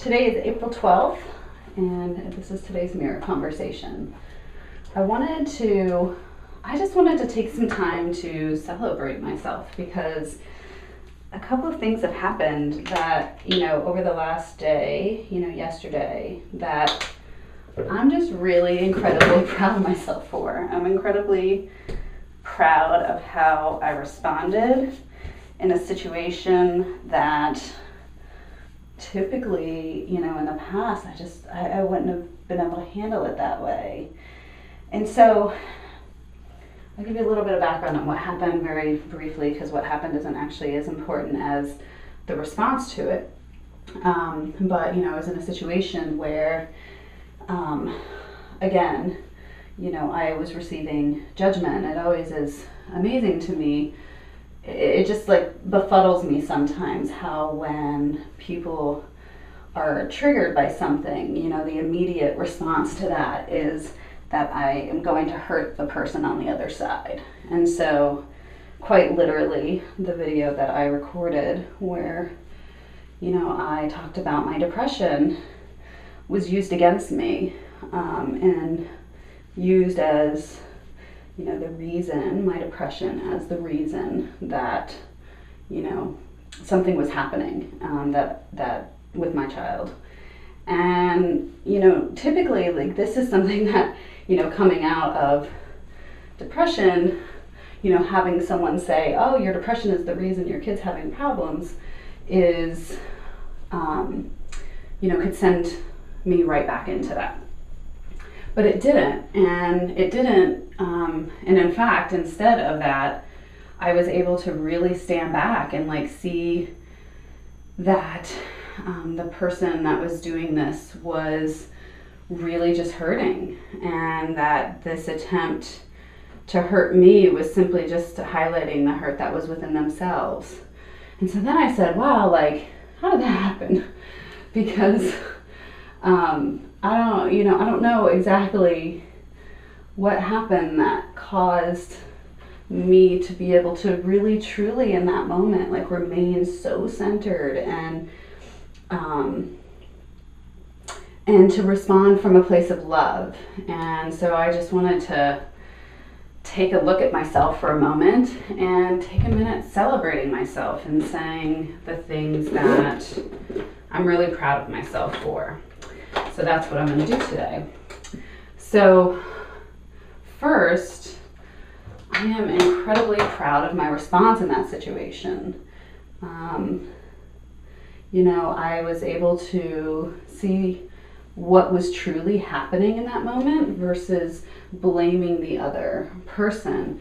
Today is April 12th, and this is today's mirror conversation. I just wanted to take some time to celebrate myself because a couple of things have happened that, over the last day, yesterday, that I'm just really incredibly proud of myself for. I'm incredibly proud of how I responded in a situation that typically, in the past, I wouldn't have been able to handle it that way. And so I'll give you a little bit of background on what happened very briefly, because what happened isn't actually as important as the response to it. But I was in a situation where, again, I was receiving judgment. It always is amazing to me. It just befuddles me sometimes how when people are triggered by something, the immediate response to that is that I am going to hurt the person on the other side. And so quite literally, the video that I recorded where, I talked about my depression was used against me, and used as the reason, my depression as the reason that, something was happening, that with my child. And, typically, this is something that, coming out of depression, having someone say, oh, your depression is the reason your kid's having problems is, could send me right back into that. But it didn't, and in fact, instead of that, I was able to really stand back and see that the person that was doing this was really just hurting, and that this attempt to hurt me was simply just highlighting the hurt that was within themselves. And so then I said, wow, how did that happen? Because I don't know exactly what happened that caused me to be able to really truly in that moment remain so centered and to respond from a place of love. And so I just wanted to take a look at myself for a moment and take a minute celebrating myself and saying the things that I'm really proud of myself for. So that's what I'm going to do today. So first, I am incredibly proud of my response in that situation. I was able to see what was truly happening in that moment versus blaming the other person.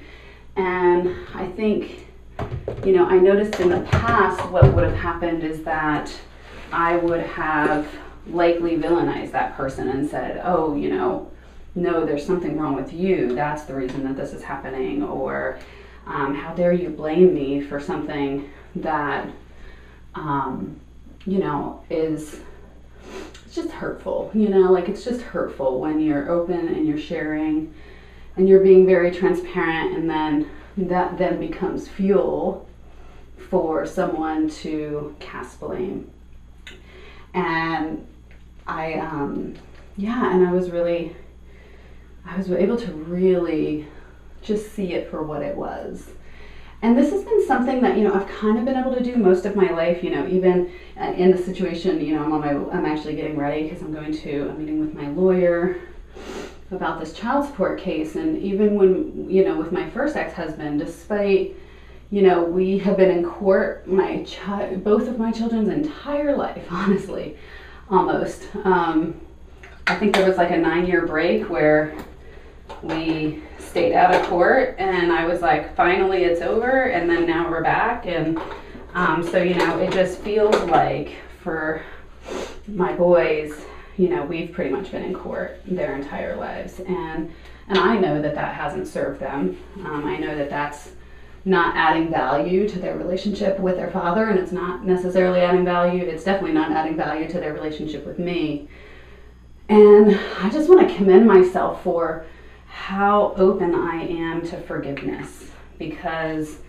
And I think, I noticed in the past what would have happened is that I would have likely villainized that person and said, oh, no, there's something wrong with you. That's the reason that this is happening. Or how dare you blame me for something that, is just hurtful. It's just hurtful when you're open and you're sharing and you're being very transparent, and then that then becomes fuel for someone to cast blame. And I was able to really just see it for what it was. And this has been something that, I've kind of been able to do most of my life, even in the situation, I'm actually getting ready because I'm going to a meeting with my lawyer about this child support case. And even when, with my first ex-husband, despite, we have been in court, both of my children's entire life, honestly, almost. I think there was a 9-year break where we stayed out of court, and I was finally it's over, and then now we're back. And so it just feels like for my boys, we've pretty much been in court their entire lives, and I know that hasn't served them. I know that that's not adding value to their relationship with their father, and it's not necessarily adding value. It's definitely not adding value to their relationship with me. And I just want to commend myself for how open I am to forgiveness, because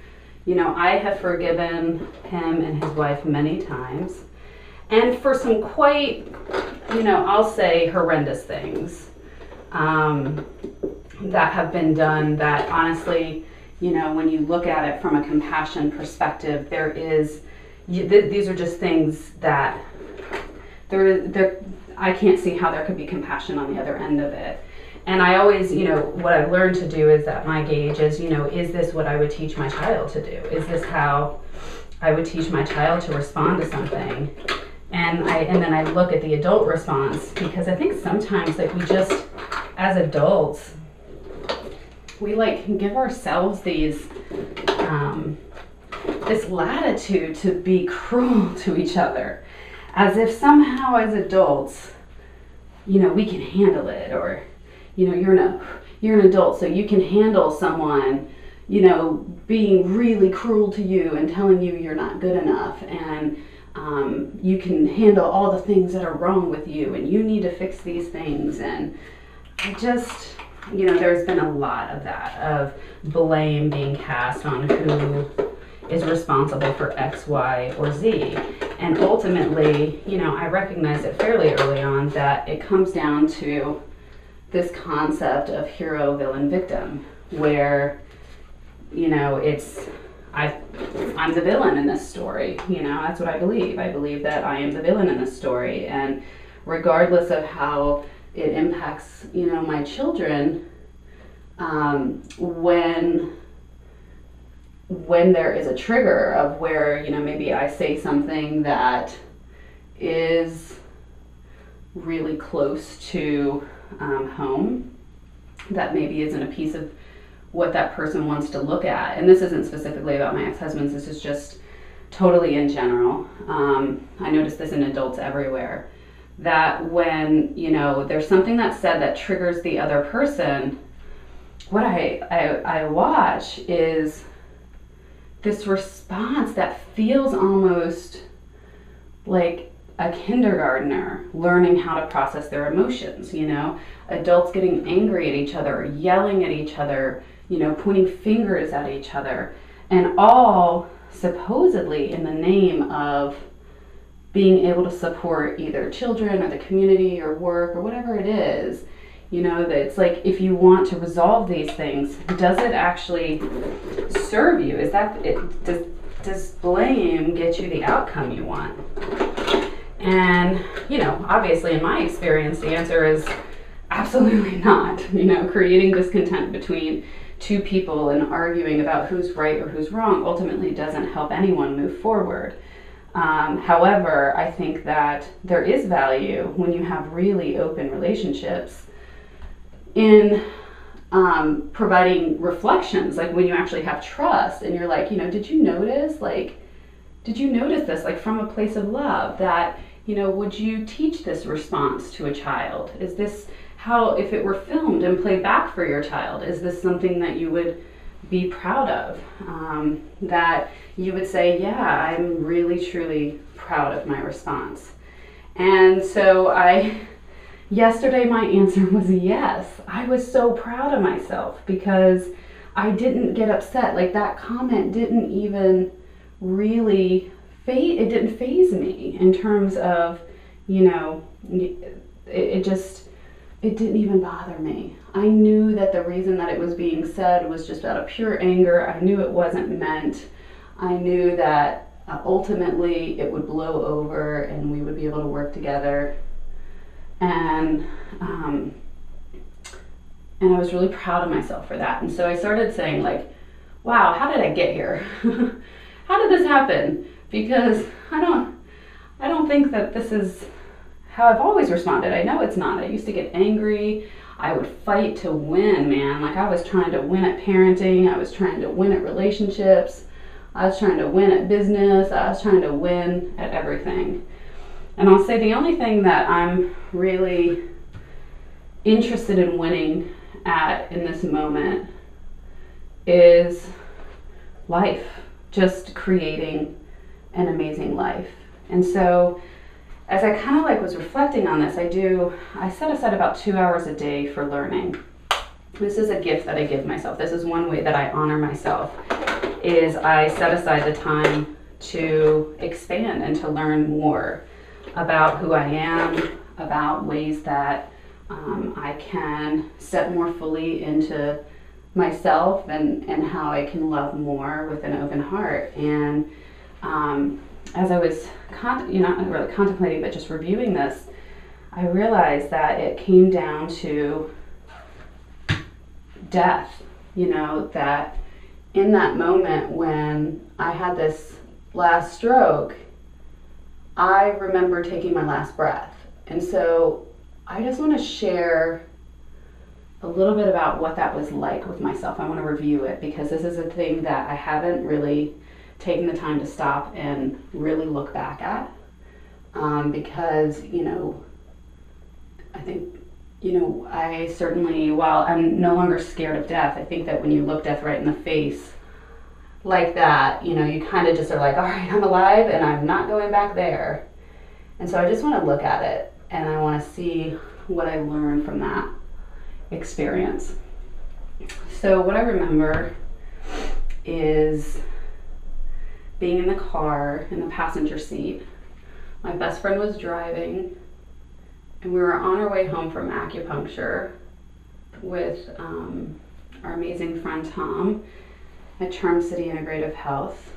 I have forgiven him and his wife many times, And for some quite, I'll say horrendous things that have been done that honestly, when you look at it from a compassion perspective, these are just things that I can't see how there could be compassion on the other end of it. And I always, what I've learned to do is that my gauge is, is this what I would teach my child to do? Is this how I would teach my child to respond to something? And then I look at the adult response, because I think sometimes like we just, as adults, we like give ourselves this latitude to be cruel to each other, as if somehow as adults, we can handle it, or you're an adult, so you can handle someone, being really cruel to you and telling you you're not good enough, and you can handle all the things that are wrong with you, and you need to fix these things. And I just, there's been a lot of that, of blame being cast on who is responsible for X, Y, or Z. And ultimately, I recognized it fairly early on that it comes down to this concept of hero, villain, victim, where, I'm the villain in this story. That's what I believe. I believe that I am the villain in this story. And regardless of how it impacts, my children, when there is a trigger of where, maybe I say something that is really close to home, that maybe isn't a piece of what that person wants to look at. And this isn't specifically about my ex-husbands, this is just totally in general. I notice this in adults everywhere, that when, there's something that's said that triggers the other person, what I watch is this response that feels almost like a kindergartner learning how to process their emotions, adults getting angry at each other, yelling at each other, pointing fingers at each other, and all supposedly in the name of being able to support either children or the community or work or whatever it is. That it's like, if you want to resolve these things, does it actually serve you? Does blame get you the outcome you want? And, obviously in my experience, the answer is absolutely not. Creating discontent between two people and arguing about who's right or who's wrong ultimately doesn't help anyone move forward. However, I think that there is value when you have really open relationships in providing reflections, like when you actually have trust and you're like, did you notice this, like from a place of love, that, would you teach this response to a child? Is this how, if it were filmed and played back for your child, is this something that you would be proud of? That you would say, yeah, I'm really, truly proud of my response. And so yesterday my answer was yes. I was so proud of myself because I didn't get upset. Like, that comment didn't even really it didn't faze me in terms of, it didn't even bother me. I knew that the reason that it was being said was just out of pure anger. I knew it wasn't meant. I knew that ultimately it would blow over and we would be able to work together. And I was really proud of myself for that. And so I started saying, like, wow, how did I get here? How did this happen? Because I don't think that this is how I've always responded. I know it's not. I used to get angry. I would fight to win, man. Like, I was trying to win at parenting. I was trying to win at relationships. I was trying to win at business. I was trying to win at everything. And I'll say the only thing that I'm really interested in winning at in this moment is life, just creating an amazing life. And so as I kind of like was reflecting on this, I set aside about 2 hours a day for learning. This is a gift that I give myself. This is one way that I honor myself, is I set aside the time to expand and to learn more. about who I am, about ways that I can step more fully into myself and how I can love more with an open heart. And as I was, not really contemplating, but just reviewing this, I realized that it came down to death, that in that moment when I had this last stroke, I remember taking my last breath. And so I just want to share a little bit about what that was like with myself. I want to review it because this is a thing that I haven't really taken the time to stop and really look back at. Because, I think, I certainly, while I'm no longer scared of death, I think that when you look death right in the face like that, you kind of just are like, all right, I'm alive and I'm not going back there. And so I just want to look at it and I want to see what I learned from that experience. So what I remember is being in the car in the passenger seat. My best friend was driving and we were on our way home from acupuncture with our amazing friend Tom at Charm City Integrative Health.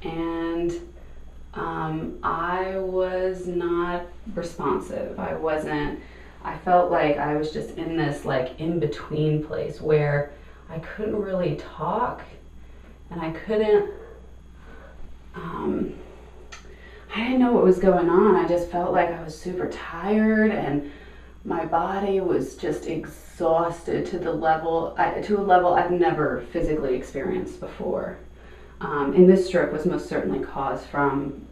And I was not responsive. I felt like I was just in this like in-between place where I couldn't really talk and I didn't know what was going on. I just felt like I was super tired and my body was just exhausted to a level I've never physically experienced before. And this stroke was most certainly caused from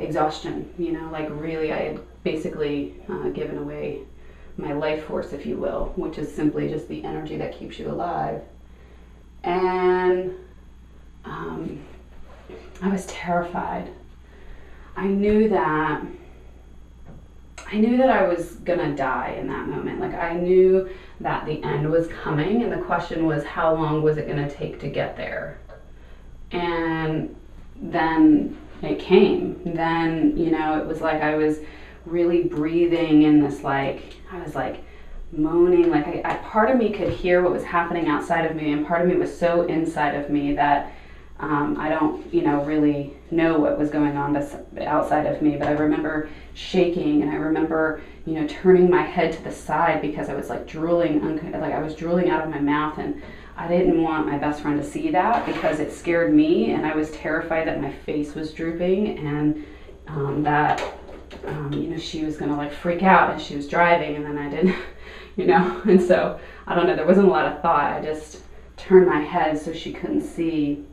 exhaustion. Like really I had basically given away my life force, if you will, which is simply just the energy that keeps you alive. And I was terrified. I knew that I was gonna die in that moment. Like I knew that the end was coming and the question was how long was it gonna take to get there? And then it came. Then, it was like I was really breathing in this I was like moaning, like part of me could hear what was happening outside of me and part of me was so inside of me that I don't, really know what was going on outside of me, but I remember shaking and I remember, turning my head to the side because I was like drooling, I was drooling out of my mouth and I didn't want my best friend to see that because it scared me and I was terrified that my face was drooping and that, she was gonna like freak out as she was driving and then I didn't, and so, I don't know, there wasn't a lot of thought. I just turned my head so she couldn't see.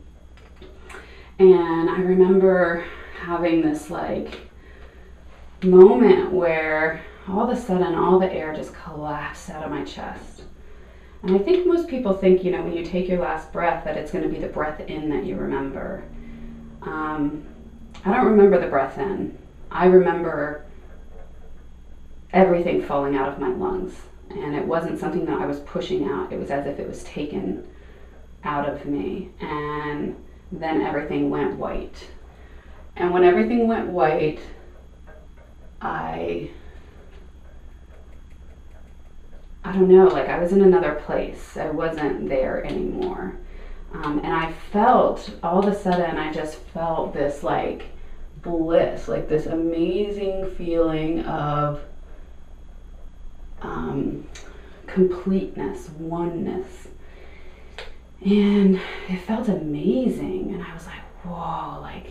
And I remember having this moment where all of a sudden all the air just collapsed out of my chest. And I think most people think, when you take your last breath that it's going to be the breath in that you remember. I don't remember the breath in. I remember everything falling out of my lungs. And it wasn't something that I was pushing out. It was as if it was taken out of me. And then everything went white. And when everything went white, I don't know, I was in another place. I wasn't there anymore. And I felt, all of a sudden, I just felt this bliss, this amazing feeling of completeness, oneness. And it felt amazing. And I was like, whoa,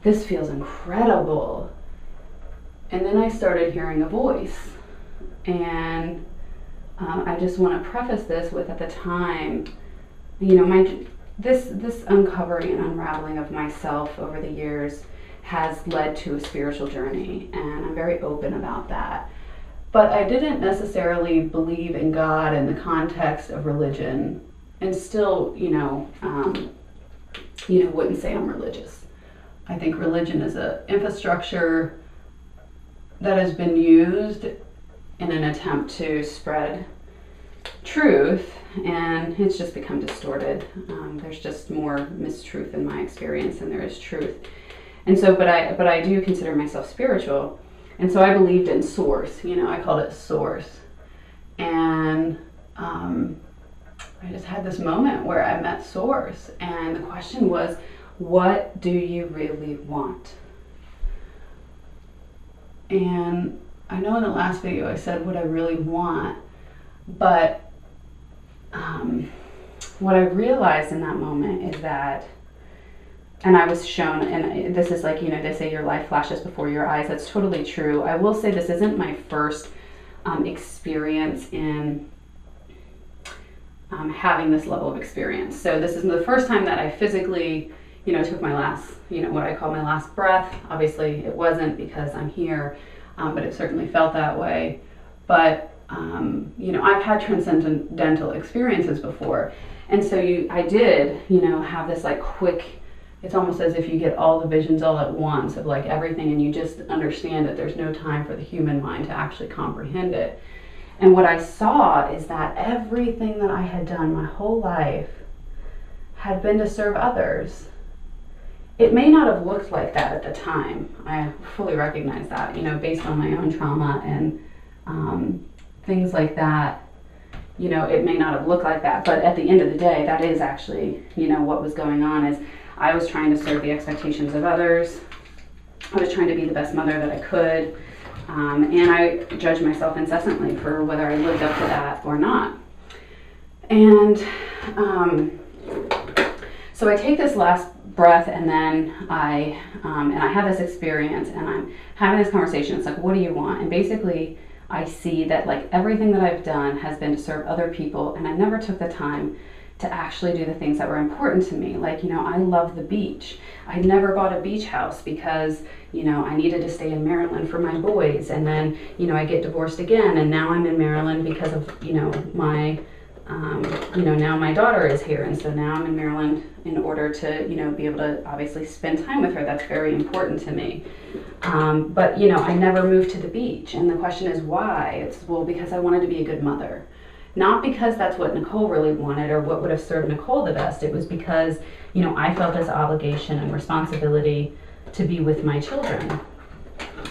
this feels incredible. And then I started hearing a voice. And I just want to preface this with, at the time, this uncovering and unraveling of myself over the years has led to a spiritual journey. And I'm very open about that. But I didn't necessarily believe in God in the context of religion. And still, wouldn't say I'm religious. I think religion is an infrastructure that has been used in an attempt to spread truth, and it's just become distorted. There's just more mistruth in my experience than there is truth. And so, but I do consider myself spiritual. And so I believed in source, you know, I called it source. And I just had this moment where I met source, and the question was, what do you really want? And I know in the last video I said what I really want, but what I realized in that moment is that, and I was shown, and this is like, you know, they say your life flashes before your eyes. That's totally true. I will say this isn't my first experience in having this level of experience. So this is the first time that I physically, you know, took my last, you know, what I call my last breath. Obviously it wasn't because I'm here, but it certainly felt that way. But, you know, I've had transcendental experiences before. And so I did, you know, have this like quick, it's almost as if you get all the visions all at once of like everything, and you just understand that there's no time for the human mind to actually comprehend it. And what I saw is that everything that I had done my whole life had been to serve others. It may not have looked like that at the time. I fully recognize that, you know, based on my own trauma and things like that. You know, it may not have looked like that, but at the end of the day, that is actually, you know, what was going on. Is I was trying to serve the expectations of others. I was trying to be the best mother that I could. And I judged myself incessantly for whether I lived up to that or not. And so I take this last breath, and then I have this experience, and I'm having this conversation. It's like, what do you want? And basically I see that like everything that I've done has been to serve other people, and I never took the time to actually do the things that were important to me. Like, you know, I love the beach. I never bought a beach house because, you know, I needed to stay in Maryland for my boys. And then, you know, I get divorced again, and now I'm in Maryland because of, you know, my, now my daughter is here. And so now I'm in Maryland in order to, you know, be able to obviously spend time with her. That's very important to me. But, you know, I never moved to the beach. And the question is why? It's, well, because I wanted to be a good mother. Not because that's what Nichole really wanted or what would have served Nichole the best. It was because, you know, I felt this obligation and responsibility to be with my children.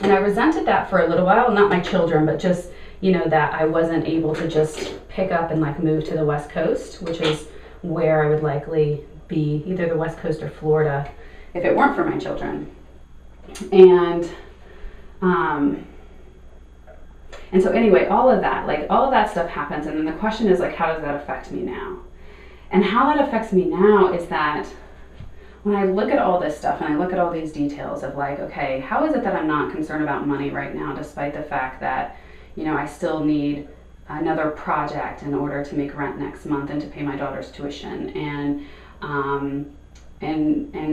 And I resented that for a little while, not my children, but just, you know, that I wasn't able to just pick up and like move to the West Coast, which is where I would likely be, either the West Coast or Florida, if it weren't for my children. And so anyway, all of that stuff happens. And then the question is like, how does that affect me now? And how that affects me now is that when I look at all this stuff and I look at all these details of like, okay, how is it that I'm not concerned about money right now, despite the fact that, you know, I still need another project in order to make rent next month and to pay my daughter's tuition. And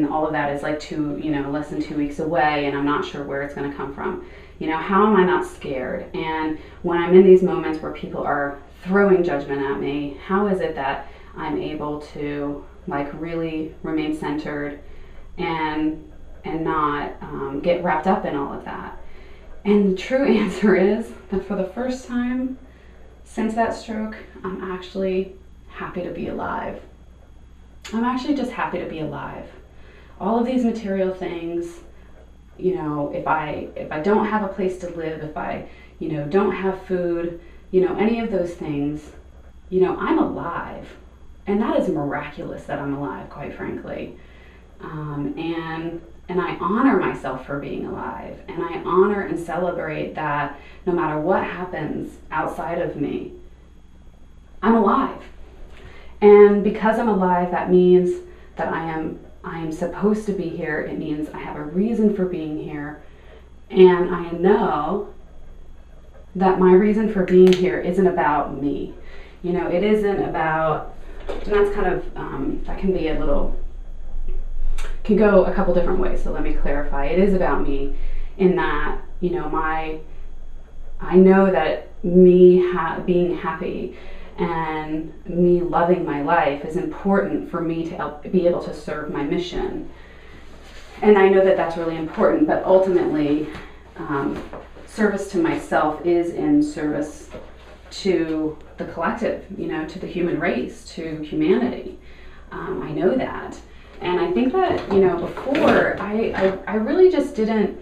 all of that is like less than 2 weeks away, and I'm not sure where it's going to come from. You know, how am I not scared? And when I'm in these moments where people are throwing judgment at me, how is it that I'm able to like really remain centered and not get wrapped up in all of that? And the true answer is that for the first time since that stroke, I'm actually happy to be alive. I'm actually just happy to be alive. All of these material things, you know, if I don't have a place to live, if I, you know, don't have food, you know, any of those things, you know, I'm alive. And that is miraculous that I'm alive, quite frankly. And I honor myself for being alive. And I honor and celebrate that no matter what happens outside of me, I'm alive. And because I'm alive, that means that I am supposed to be here. It means I have a reason for being here. And I know that my reason for being here isn't about me. You know, it isn't about, and that's kind of, that can be can go a couple different ways. So let me clarify. It is about me in that, you know, I know that me being happy and me loving my life is important for me to be able to serve my mission. And I know that that's really important, but ultimately, service to myself is in service to the collective, you know, to the human race, to humanity. I know that. And I think that, you know, before I really just didn't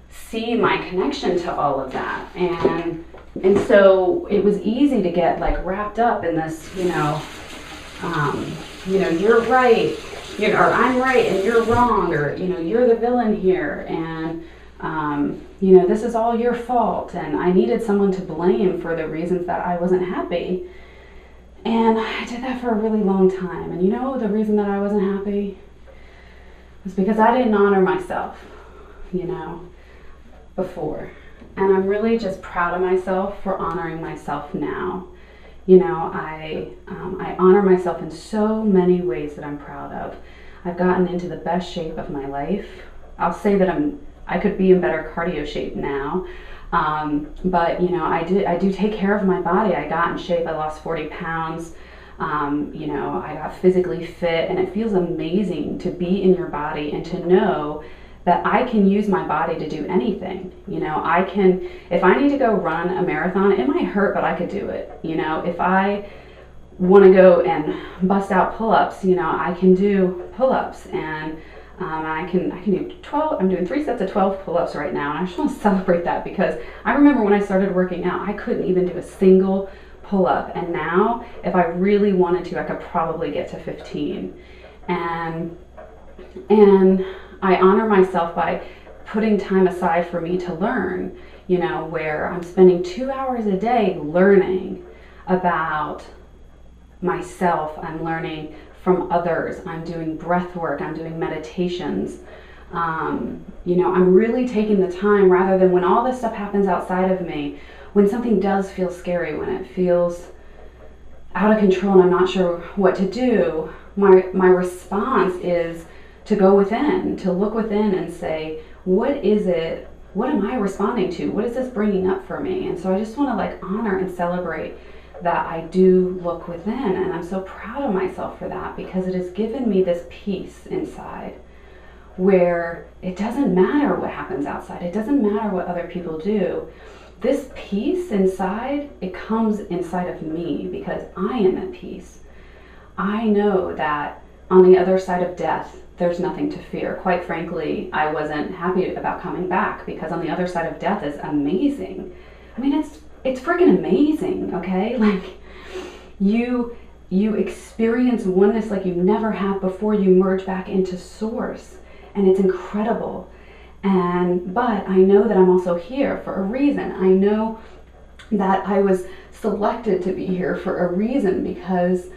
see my connection to all of that. And so it was easy to get like wrapped up in this, you're right, or I'm right and you're wrong, or, you're the villain here. And, this is all your fault. And I needed someone to blame for the reasons that I wasn't happy. And I did that for a really long time. And the reason that I wasn't happy was because I didn't honor myself, before. And I'm really just proud of myself for honoring myself now. I honor myself in so many ways that I'm proud of. I've gotten into the best shape of my life. I'll say that I could be in better cardio shape now. But I do take care of my body. I got in shape. I lost 40 pounds. I got physically fit, and it feels amazing to be in your body and to know that I can use my body to do anything. I can, if I need to go run a marathon, it might hurt, but I could do it. If I want to go and bust out pull-ups, I can do pull-ups, and I can do 12. I'm doing 3 sets of 12 pull-ups right now, and I just want to celebrate that, because I remember when I started working out, I couldn't even do a single pull-up, and now if I really wanted to, I could probably get to 15. And I honor myself by putting time aside for me to learn, where I'm spending 2 hours a day learning about myself. I'm learning from others. I'm doing breath work. I'm doing meditations. I'm really taking the time, rather than when all this stuff happens outside of me, when something does feel scary, when it feels out of control and I'm not sure what to do, my response is to go within, to look within and say, what am I responding to? What is this bringing up for me? And so I just want to honor and celebrate that I do look within, and I'm so proud of myself for that, because it has given me this peace inside where it doesn't matter what happens outside. It doesn't matter what other people do. This peace inside, it comes inside of me because I am at peace. I know that on the other side of death, there's nothing to fear. Quite frankly, I wasn't happy about coming back, because on the other side of death is amazing. I mean, it's freaking amazing, okay? You experience oneness like you never have before. You merge back into source, and it's incredible. But I know that I'm also here for a reason. I know that I was selected to be here for a reason, because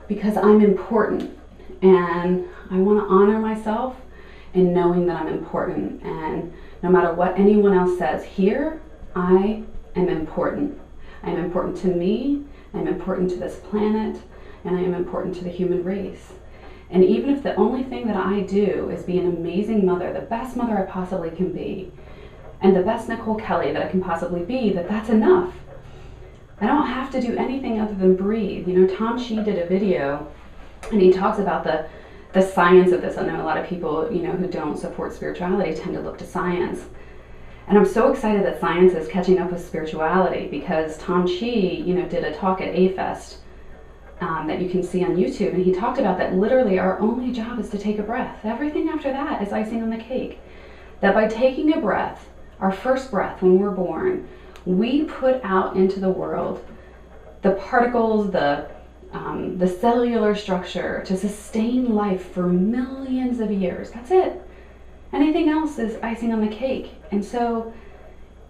I'm important. And I want to honor myself in knowing that I'm important. And no matter what anyone else says here, I am important. I am important to me, I'm important to this planet, and I am important to the human race. And even if the only thing that I do is be an amazing mother, the best mother I possibly can be, and the best Nichole Kelly that I can possibly be, that's enough. I don't have to do anything other than breathe. Tom Shi did a video, and he talks about the science of this. I know a lot of people, who don't support spirituality tend to look to science. And I'm so excited that science is catching up with spirituality, because Tom Shi, did a talk at A-Fest that you can see on YouTube, and he talked about that literally our only job is to take a breath. Everything after that is icing on the cake. That by taking a breath, our first breath when we're born, we put out into the world the particles, the cellular structure to sustain life for millions of years. That's it. Anything else is icing on the cake. And so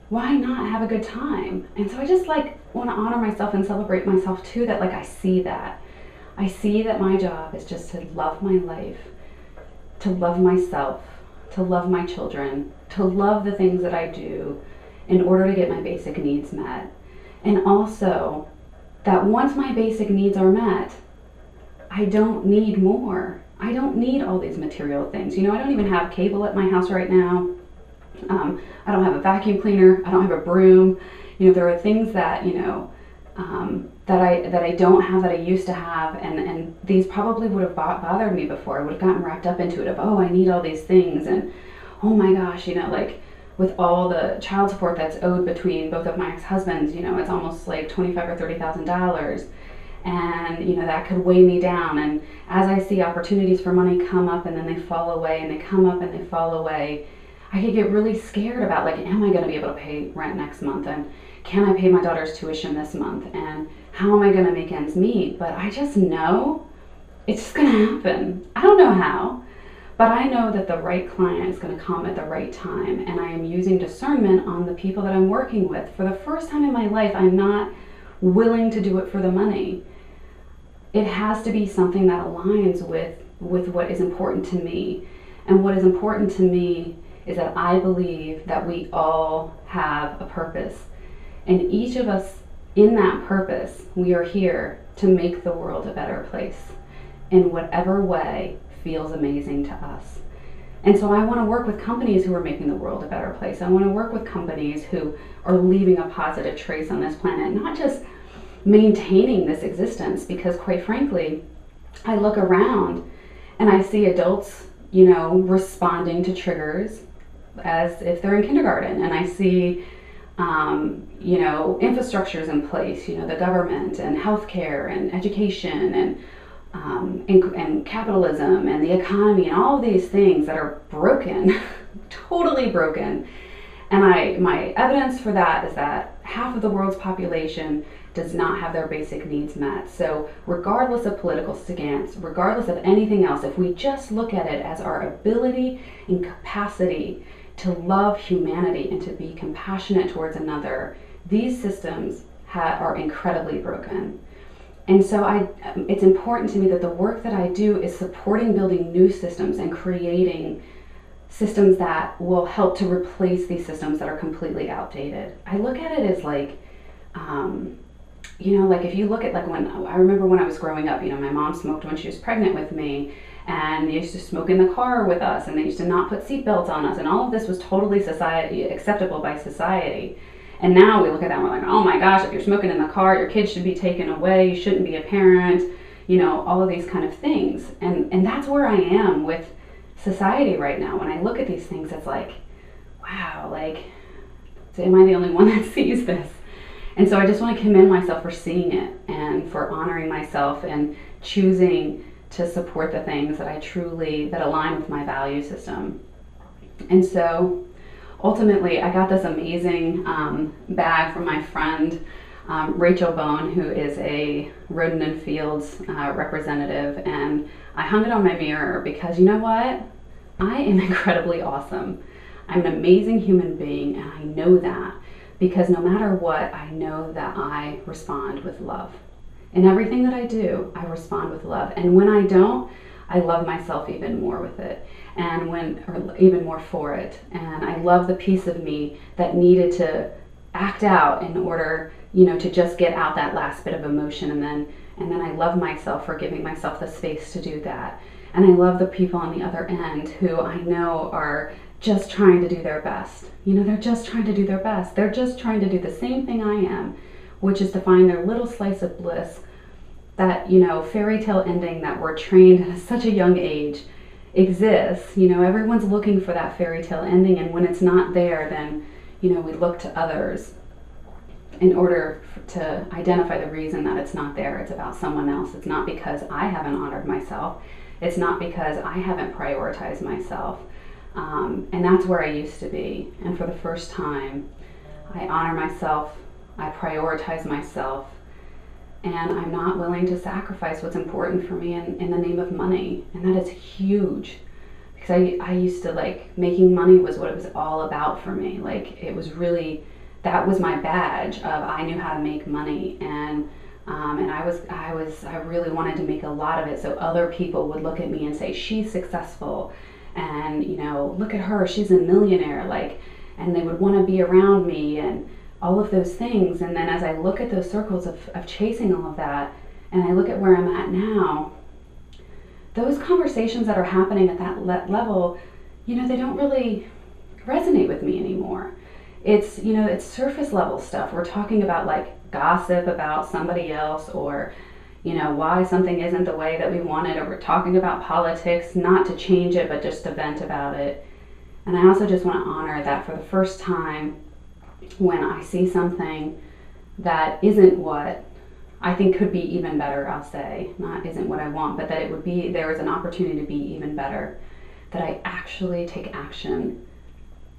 why not have a good time? And so I just want to honor myself and celebrate myself too, that I see that. I see that my job is just to love my life, to love myself, to love my children, to love the things that I do in order to get my basic needs met. And also that once my basic needs are met, I don't need more. I don't need all these material things. I don't even have cable at my house right now. I don't have a vacuum cleaner. I don't have a broom. There are things that, that I don't have that I used to have. And these probably would have bothered me before. I would have gotten wrapped up into it of, oh, I need all these things. And oh my gosh, with all the child support that's owed between both of my ex-husbands, it's almost $25,000 or $30,000. and that could weigh me down. And as I see opportunities for money come up and then they fall away, and they come up and they fall away, I could get really scared about, like, am I going to be able to pay rent next month, and can I pay my daughter's tuition this month, and how am I going to make ends meet? But I just know it's just going to happen. I don't know how, but I know that the right client is going to come at the right time, and I am using discernment on the people that I'm working with. For the first time in my life, I'm not willing to do it for the money. It has to be something that aligns with what is important to me. And what is important to me is that I believe that we all have a purpose. And each of us in that purpose, we are here to make the world a better place in whatever way feels amazing to us. And so I want to work with companies who are making the world a better place. I want to work with companies who are leaving a positive trace on this planet, not just maintaining this existence, because quite frankly, I look around and I see adults, responding to triggers as if they're in kindergarten, and I see infrastructures in place, the government and healthcare and education and capitalism and the economy and all of these things that are broken, totally broken. And my evidence for that is that half of the world's population does not have their basic needs met. So regardless of political stance, regardless of anything else, if we just look at it as our ability and capacity to love humanity and to be compassionate towards another, these systems are incredibly broken. And so it's important to me that the work that I do is supporting building new systems and creating systems that will help to replace these systems that are completely outdated. I look at it as like, like if you look at, like, when I remember when I was growing up, my mom smoked when she was pregnant with me, and they used to smoke in the car with us, and they used to not put seatbelts on us, and all of this was totally acceptable by society. And now we look at that and we're like, oh my gosh, if you're smoking in the car, your kids should be taken away, you shouldn't be a parent, all of these kind of things. And that's where I am with society right now. When I look at these things, it's like, wow, like, am I the only one that sees this? And so I just want to commend myself for seeing it and for honoring myself and choosing to support the things that align with my value system. And so ultimately, I got this amazing bag from my friend Rachel Bone, who is a Rodent and Fields representative, and I hung it on my mirror because, you know what? I am incredibly awesome. I'm an amazing human being, and I know that because no matter what, I know that I respond with love. In everything that I do, I respond with love. And when I don't, I love myself even more with it, or even more for it. And I love the piece of me that needed to act out in order, to just get out that last bit of emotion. And then I love myself for giving myself the space to do that. And I love the people on the other end who I know are just trying to do their best. They're just trying to do their best. They're just trying to do the same thing I am, which is to find their little slice of bliss, that, fairy tale ending that we're trained at such a young age exists. Everyone's looking for that fairy tale ending, and when it's not there, then, we look to others in order to identify the reason that it's not there. It's about someone else. It's not because I haven't honored myself. It's not because I haven't prioritized myself. And that's where I used to be. And for the first time, I honor myself, I prioritize myself, and I'm not willing to sacrifice what's important for me in the name of money. And that is huge, because I used to, like, making money was what it was all about for me. Like, it was really, that was my badge of I knew how to make money, and I really wanted to make a lot of it so other people would look at me and say, she's successful, and look at her, she's a millionaire, like, and they would want to be around me and all of those things. And then as I look at those circles of chasing all of that, and I look at where I'm at now, those conversations that are happening at that level, they don't really resonate with me anymore. It's, it's surface level stuff. We're talking about, like, gossip about somebody else, or, why something isn't the way that we want it, or we're talking about politics, not to change it, but just to vent about it. And I also just want to honor that for the first time, when I see something that isn't what I think could be even better, I'll say. Not isn't what I want, but that it would be, there is an opportunity to be even better. That I actually take action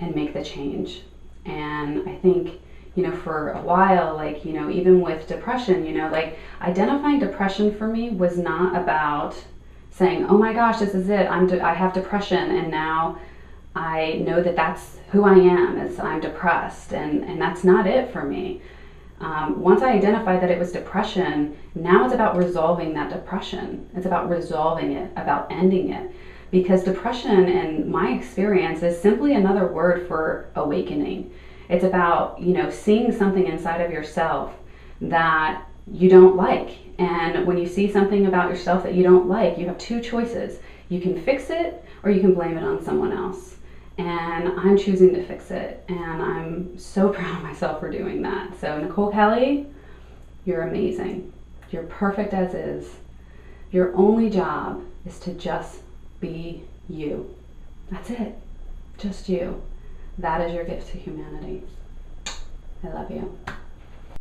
and make the change. And I think, you know, for a while, like, you know, even with depression, you know, like identifying depression for me was not about saying, oh my gosh, this is it. I have depression, and now I know that that's who I am, is I'm depressed, and that's not it for me. Once I identified that it was depression, now it's about resolving that depression. It's about resolving it, about ending it. Because depression, in my experience, is simply another word for awakening. It's about, you know, seeing something inside of yourself that you don't like. And when you see something about yourself that you don't like, you have two choices. You can fix it, or you can blame it on someone else. And I'm choosing to fix it. And I'm so proud of myself for doing that. So Nichole Kelly, you're amazing. You're perfect as is. Your only job is to just be you. That's it. Just you. That is your gift to humanity. I love you.